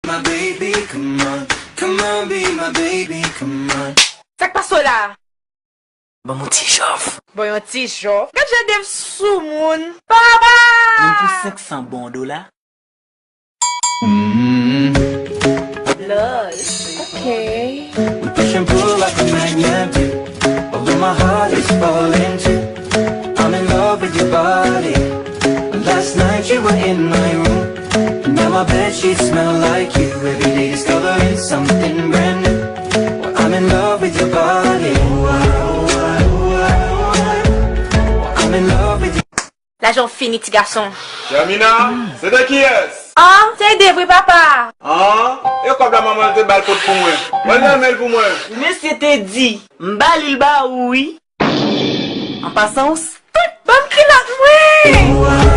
My baby, come on, be my baby, come on. Ça que passe là? Bon, mon petit chauffe. Bon, un petit chauffe. Quand j'ai des sous moun. Papa! Même pour 500 bons dollars. Lol. Okay. We push and pull like a magnet do. Although my heart is falling too. I'm in love with your body. Last night you were in my room. And now my bedsheets smell like you. Every day discovering something brand new. Well, I'm in love with your body. I'm in love with you. L'argent fini, petit garçon. Jamina, c'est de qui est-ce? Ah, c'est des oui, papa. Ah, et comme la maman te balle pour moi. Moi, j'ai un mail pour moi. Monsieur te dit, m'bal il ba oui. En passant, Bon, qui l'a, oui.